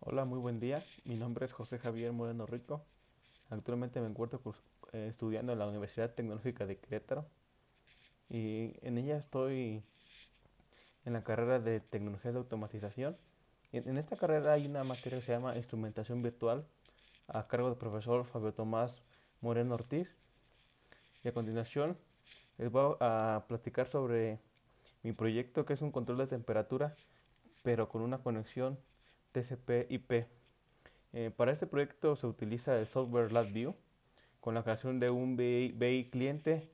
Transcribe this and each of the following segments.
Hola, muy buen día. Mi nombre es José Javier Moreno Rico. Actualmente me encuentro estudiando en la Universidad Tecnológica de Querétaro y en ella estoy en la carrera de Tecnologías de Automatización. En esta carrera hay una materia que se llama Instrumentación Virtual a cargo del profesor Fabio Tomás Moreno Ortiz. Y a continuación les voy a platicar sobre mi proyecto, que es un control de temperatura pero con una conexión TCP/IP. Para este proyecto se utiliza el software LabVIEW con la creación de un BI cliente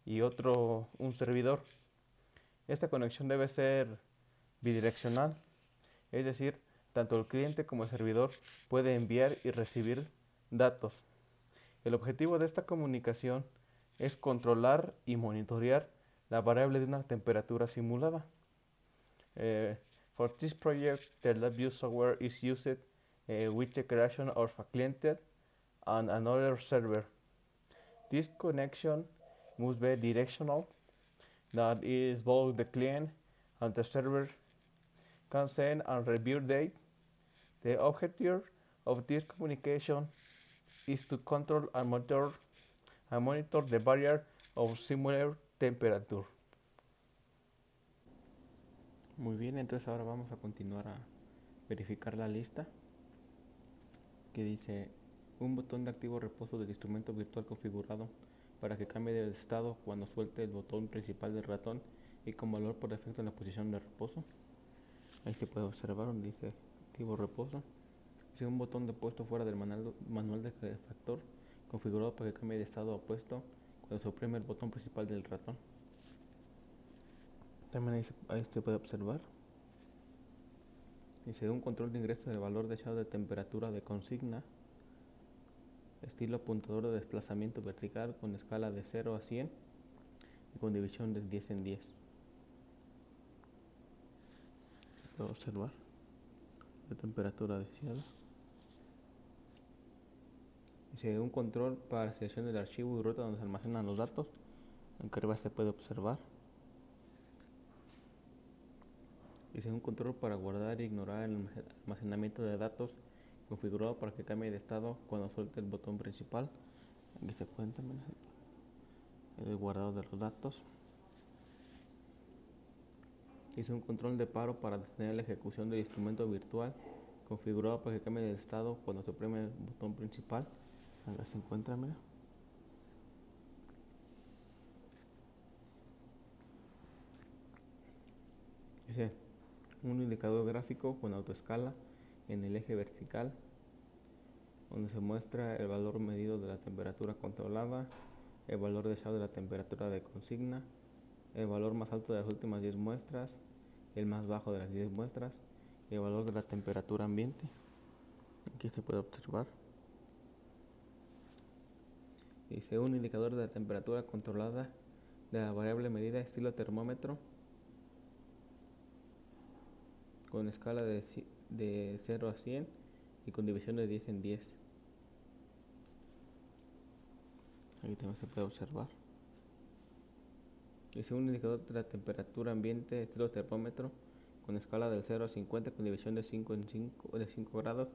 y otro un servidor. Esta conexión debe ser bidireccional, es decir, tanto el cliente como el servidor puede enviar y recibir datos. El objetivo de esta comunicación es controlar y monitorear la variable de una temperatura simulada. Uh, for this project, the LabVIEW software is used with the creation of a client and another server. This connection must be directional, that is, both the client and the server can send and receive data. The objective of this communication is to control and monitor the barrier of similar temperature. Muy bien, entonces ahora vamos a continuar a verificar la lista que dice un botón de activo reposo del instrumento virtual configurado para que cambie de estado cuando suelte el botón principal del ratón y con valor por defecto en la posición de reposo. Ahí se puede observar donde dice activo reposo. Dice un botón de puesto fuera del manual de factor configurado para que cambie de estado a puesto cuando se oprime el botón principal del ratón. También ahí se puede observar. Dice un control de ingreso del valor deseado de temperatura de consigna estilo apuntador de desplazamiento vertical con escala de 0 a 100 y con división de 10 en 10. Se puede observar la temperatura deseada. Dice un control para selección del archivo y ruta donde se almacenan los datos. Aunque arriba se puede observar. Dice un control para guardar e ignorar el almacenamiento de datos configurado para que cambie de estado cuando suelte el botón principal. Aquí se cuenta el guardado de los datos. Dice un control de paro para detener la ejecución del instrumento virtual configurado para que cambie de estado cuando se oprime el botón principal. Acá se encuentra, mira. Dice un indicador gráfico con autoescala en el eje vertical donde se muestra el valor medido de la temperatura controlada, el valor deseado de la temperatura de consigna, el valor más alto de las últimas 10 muestras, el más bajo de las 10 muestras y el valor de la temperatura ambiente. Aquí se puede observar. Dice un indicador de la temperatura controlada de la variable medida estilo termómetro con escala de 0 a 100 y con división de 10 en 10. Aquí también se puede observar. Dice un indicador de la temperatura ambiente estilo termómetro con escala del 0 a 50 con división de 5 en 5 de 5 grados.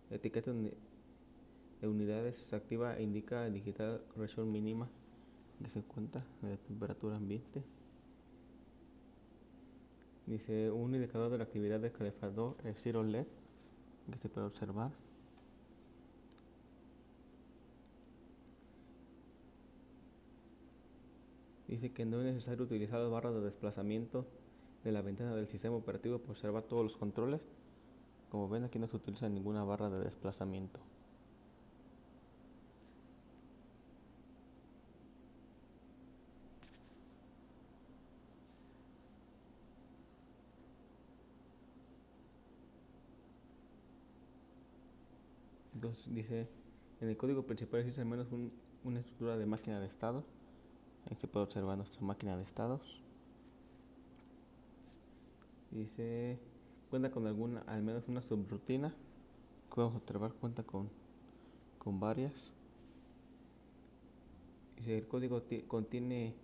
La etiqueta de unidades se activa e indica el digital corrección mínima que se cuenta de la temperatura ambiente. Dice un indicador de la actividad del calefactor Zero LED que se puede observar. Dice que no es necesario utilizar las barras de desplazamiento de la ventana del sistema operativo para observar todos los controles. Como ven, aquí no se utiliza ninguna barra de desplazamiento. Entonces dice, en el código principal existe al menos una estructura de máquina de estado. Ahí se puede observar nuestra máquina de estados. Dice, cuenta con al menos una subrutina. Que podemos observar, cuenta con varias. Dice, el código contiene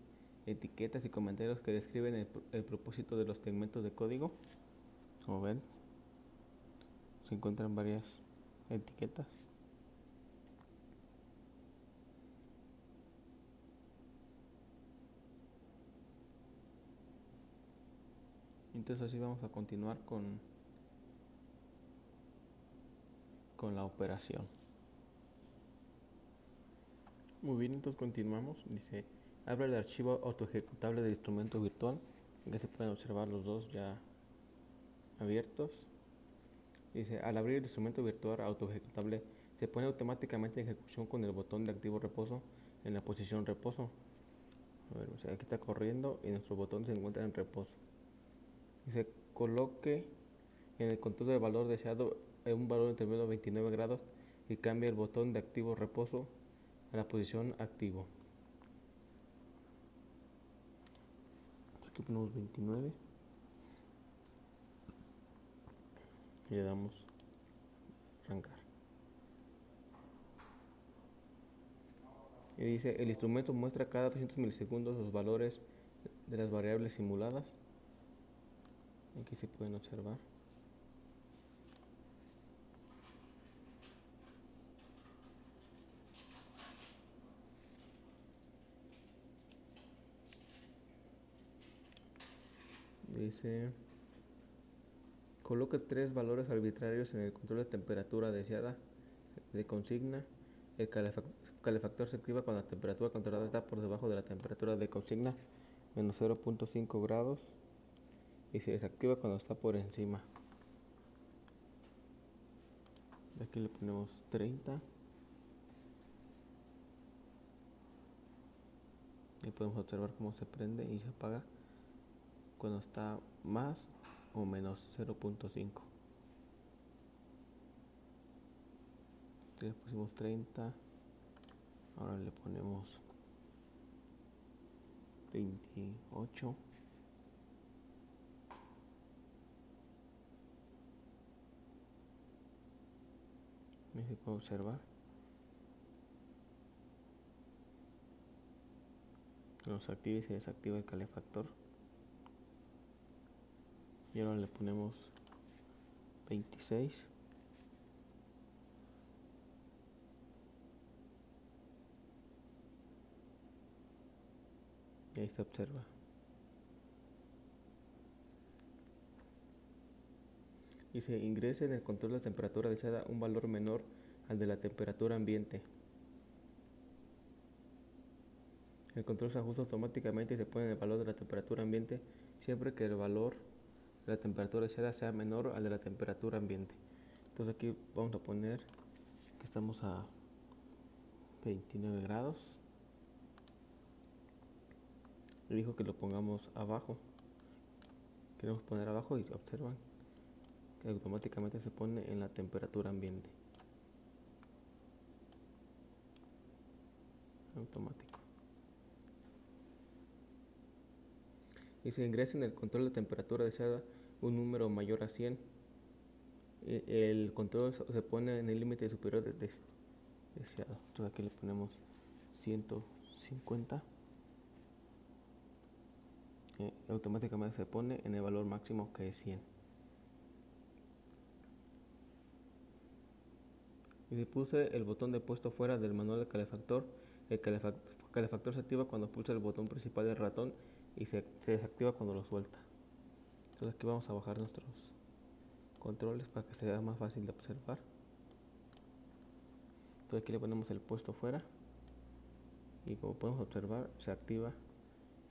etiquetas y comentarios que describen el propósito de los segmentos de código. Como ven, se encuentran varias etiquetas. Entonces así vamos a continuar con la operación. Muy bien, entonces continuamos. Dice, abre el archivo autoejecutable del instrumento virtual. Aquí se pueden observar los dos ya abiertos. Dice, al abrir el instrumento virtual autoejecutable, se pone automáticamente en ejecución con el botón de activo reposo en la posición reposo. A ver, o sea, aquí está corriendo y nuestro botón se encuentra en reposo. Dice, coloque en el control del valor deseado un valor intermedio de 29 grados y cambia el botón de activo reposo a la posición activo. Aquí ponemos 29 y le damos arrancar. Y dice, el instrumento muestra cada 300 milisegundos los valores de las variables simuladas. Aquí se pueden observar. Dice, coloque 3 valores arbitrarios en el control de temperatura deseada de consigna. El calefactor se activa cuando la temperatura controlada está por debajo de la temperatura de consigna, menos 0.5 grados, y se desactiva cuando está por encima. Aquí le ponemos 30 y podemos observar cómo se prende y se apaga cuando está más o menos 0.5. Le pusimos 30, ahora le ponemos 28. Y se puede observar cuando se activa y se desactiva el calefactor. Y ahora le ponemos 26. Y ahí se observa. Y se ingresa en el control de temperatura deseada un valor menor al de la temperatura ambiente. El control se ajusta automáticamente y se pone en el valor de la temperatura ambiente siempre que el valor de la temperatura deseada sea menor al de la temperatura ambiente. Entonces aquí vamos a poner que estamos a 29 grados. Le dijo que lo pongamos abajo. Queremos poner abajo y observan que automáticamente se pone en la temperatura ambiente. Automático. Y se ingresa en el control de temperatura deseada un número mayor a 100. El control se pone en el límite superior deseado. Entonces aquí le ponemos 150. Automáticamente se pone en el valor máximo que es 100. Y si puse el botón de puesto fuera del manual del calefactor, el calefactor se activa cuando pulsa el botón principal del ratón y se desactiva cuando lo suelta. Entonces aquí vamos a bajar nuestros controles para que sea más fácil de observar. Entonces aquí le ponemos el puesto fuera y como podemos observar se activa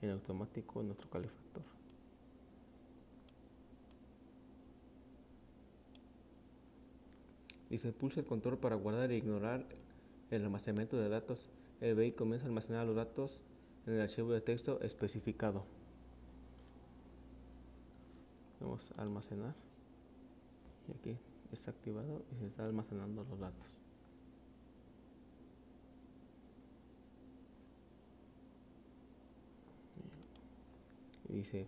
en automático nuestro calefactor. Y se pulsa el control para guardar e ignorar el almacenamiento de datos. El BI comienza a almacenar los datos en el archivo de texto especificado. Vamos a almacenar y aquí está activado y se está almacenando los datos. Y dice,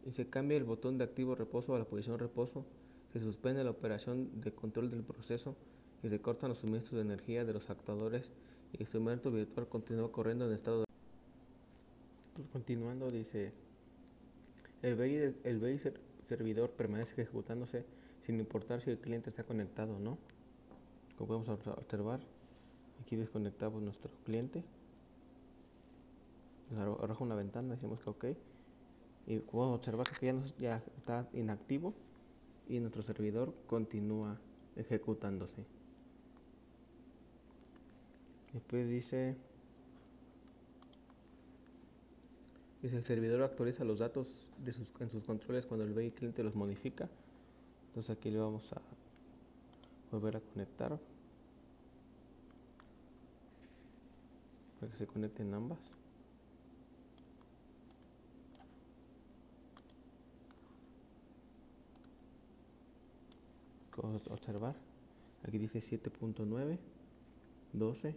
y se cambia el botón de activo reposo a la posición reposo, se suspende la operación de control del proceso y se cortan los suministros de energía de los actuadores y el instrumento virtual continúa corriendo en estado de... Continuando dice, el BI servidor permanece ejecutándose sin importar si el cliente está conectado o no. Como podemos observar, aquí desconectamos nuestro cliente, arroja una ventana, decimos que OK, y podemos observar que ya está inactivo y nuestro servidor continúa ejecutándose. Después dice el servidor actualiza los datos en sus controles cuando el BI cliente los modifica. Entonces aquí le vamos a volver a conectar para que se conecten ambas. Como observar, aquí dice 7.9, 12,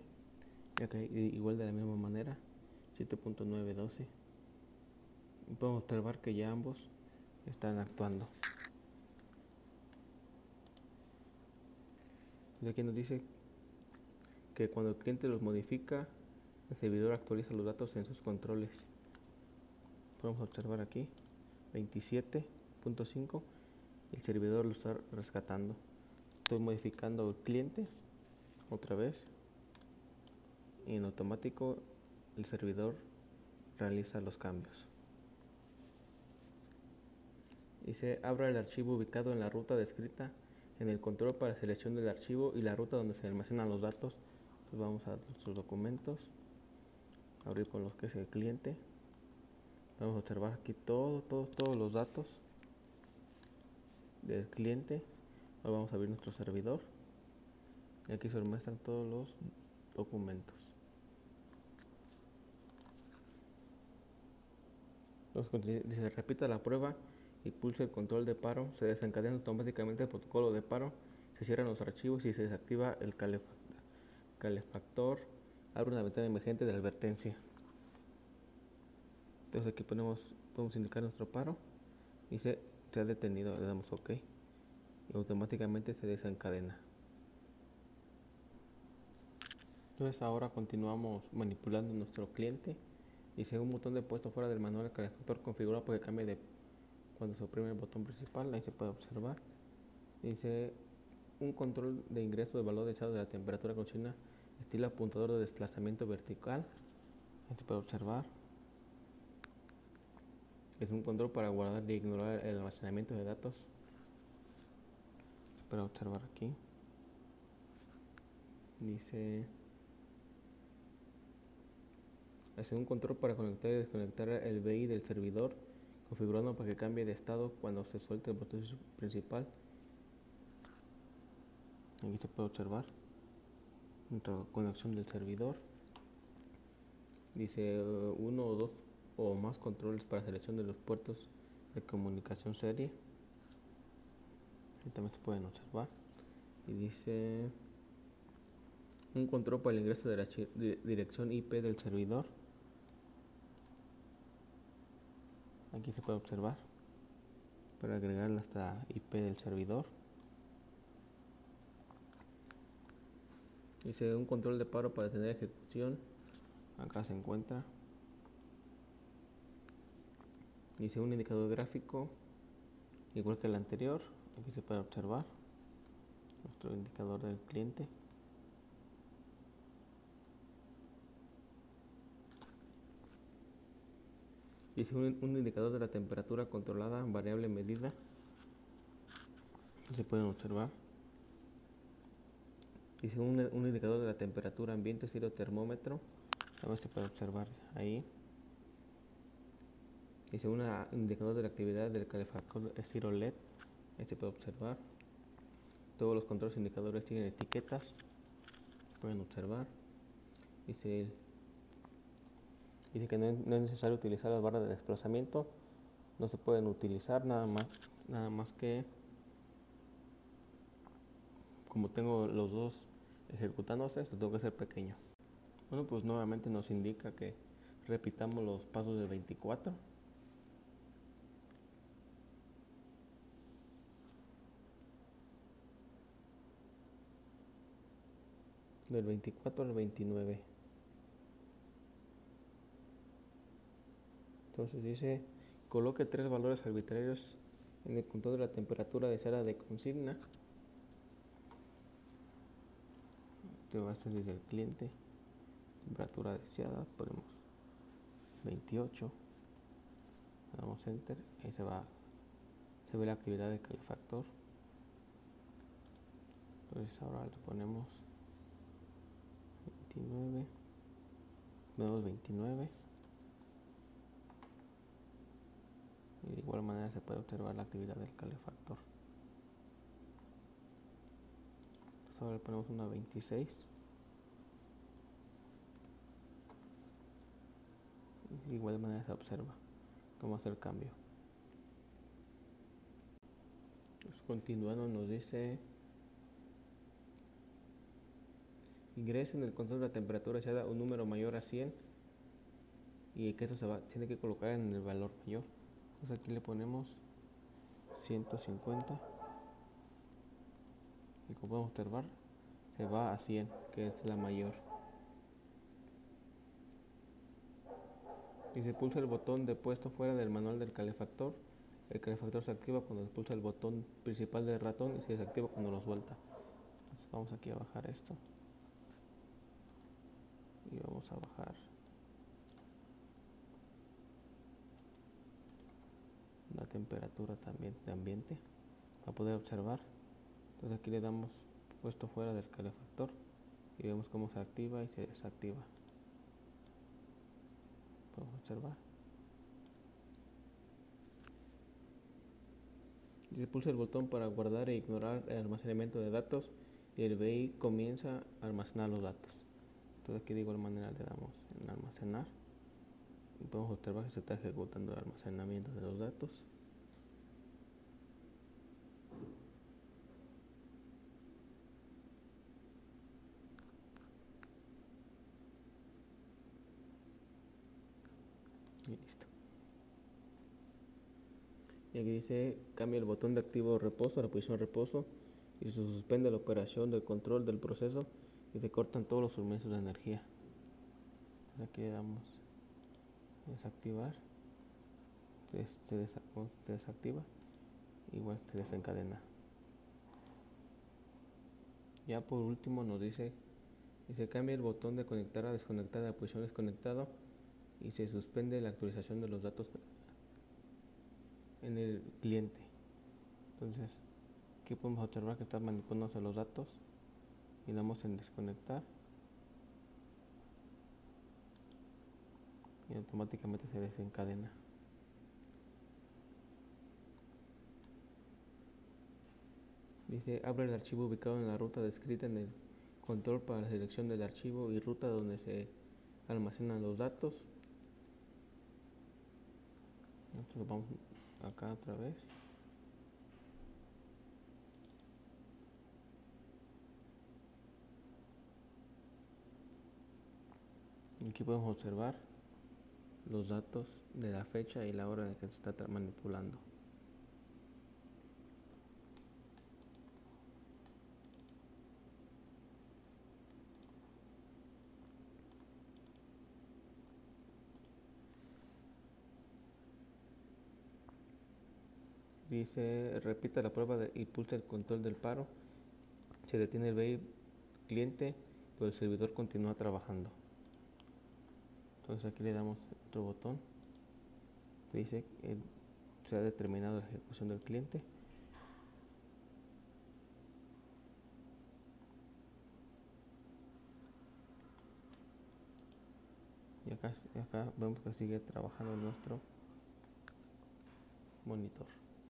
y acá igual de la misma manera 7.9, 12. Y podemos observar que ya ambos están actuando. Y aquí nos dice que cuando el cliente los modifica, el servidor actualiza los datos en sus controles. Podemos observar aquí 27.5, el servidor lo está rescatando. Estoy modificando el cliente otra vez y en automático el servidor realiza los cambios. Dice abra el archivo ubicado en la ruta descrita en el control para selección del archivo y la ruta donde se almacenan los datos. Entonces vamos a sus documentos, abrir con los que es el cliente. Vamos a observar aquí todos los datos del cliente. Ahora vamos a abrir nuestro servidor y aquí se muestran todos los documentos. Dice repita la prueba y pulse el control de paro, se desencadena automáticamente el protocolo de paro, se cierran los archivos y se desactiva el calefactor, abre una ventana emergente de advertencia. Entonces aquí podemos indicar nuestro paro y se ha detenido, le damos OK y automáticamente se desencadena. Entonces ahora continuamos manipulando nuestro cliente. Dice un botón de puesto fuera del manual del calefactor configurado para que cambie de cuando se oprime el botón principal. Ahí se puede observar. Dice un control de ingreso de valor deseado de la temperatura continua estilo apuntador de desplazamiento vertical. Ahí se puede observar. Es un control para guardar y ignorar el almacenamiento de datos. Se puede observar aquí. Dice hace un control para conectar y desconectar el BI del servidor, configurando para que cambie de estado cuando se suelte el botón principal. Aquí se puede observar nuestra conexión del servidor. Dice uno o dos o más controles para selección de los puertos de comunicación serie. Aquí también se pueden observar. Y dice un control para el ingreso de la dirección IP del servidor. Aquí se puede observar para agregar hasta IP del servidor. Dice un control de paro para detener ejecución. Acá se encuentra. Dice un indicador gráfico igual que el anterior. Aquí se puede observar nuestro indicador del cliente. Dice un indicador de la temperatura controlada, variable medida. Se pueden observar. Dice un indicador de la temperatura ambiente, estilo termómetro. También se puede observar ahí. Dice un indicador de la actividad del calefactor estilo LED. Ahí se puede observar. Todos los controles indicadores tienen etiquetas. Se pueden observar. Dice que no es necesario utilizar las barras de desplazamiento. No se pueden utilizar nada más que como tengo los dos ejecutándose, lo tengo que hacer pequeño. Bueno, pues nuevamente nos indica que repitamos los pasos de 24. Del 24 al 29. Entonces dice, coloque 3 valores arbitrarios En el control de la temperatura deseada de consigna, esto va a ser desde el cliente. Temperatura deseada, ponemos 28, le damos enter, ahí se ve la actividad del calefactor. Entonces ahora le ponemos 29, ponemos 29, y de igual manera se puede observar la actividad del calefactor. Entonces ahora le ponemos una 26, de igual manera se observa cómo hacer el cambio. Pues continuando nos dice: ingrese en el control de la temperatura deseada un número mayor a 100, y que esto tiene que colocar en el valor mayor. Entonces aquí le ponemos 150, y como podemos observar se va a 100, que es la mayor. Y se pulsa el botón de puesto fuera del manual del calefactor. El calefactor se activa cuando se pulsa el botón principal del ratón y se desactiva cuando lo suelta. Entonces vamos aquí a bajar esto. Y vamos a bajar la temperatura también de ambiente para poder observar. Entonces aquí le damos puesto fuera del calefactor y vemos cómo se activa y se desactiva. Podemos observar. Y se pulsa el botón para guardar e ignorar el almacenamiento de datos, y el BI comienza a almacenar los datos. Entonces aquí de igual manera le damos en almacenar y podemos observar que se está ejecutando el almacenamiento de los datos. Y listo. Y aquí dice: cambia el botón de activo reposo a la posición reposo, y se suspende la operación del control del proceso y se cortan todos los suministros de energía. Entonces aquí le damos desactivar, se desactiva, igual se desencadena. Ya por último nos dice: y se cambia el botón de conectar a desconectar a la posición desconectado, y se suspende la actualización de los datos en el cliente. Entonces aquí podemos observar que está manipulándose los datos y le damos en desconectar y automáticamente se desencadena. Dice: abre el archivo ubicado en la ruta descrita en el control para la selección del archivo y ruta donde se almacenan los datos. Entonces vamos acá otra vez. Aquí podemos observar los datos de la fecha y la hora en que se está manipulando. Dice: repita la prueba y pulsa el control del paro. Se detiene el BI cliente, pero el servidor continúa trabajando. Entonces aquí le damos otro botón. Dice que se ha determinado la ejecución del cliente. Y acá vemos que sigue trabajando nuestro monitor.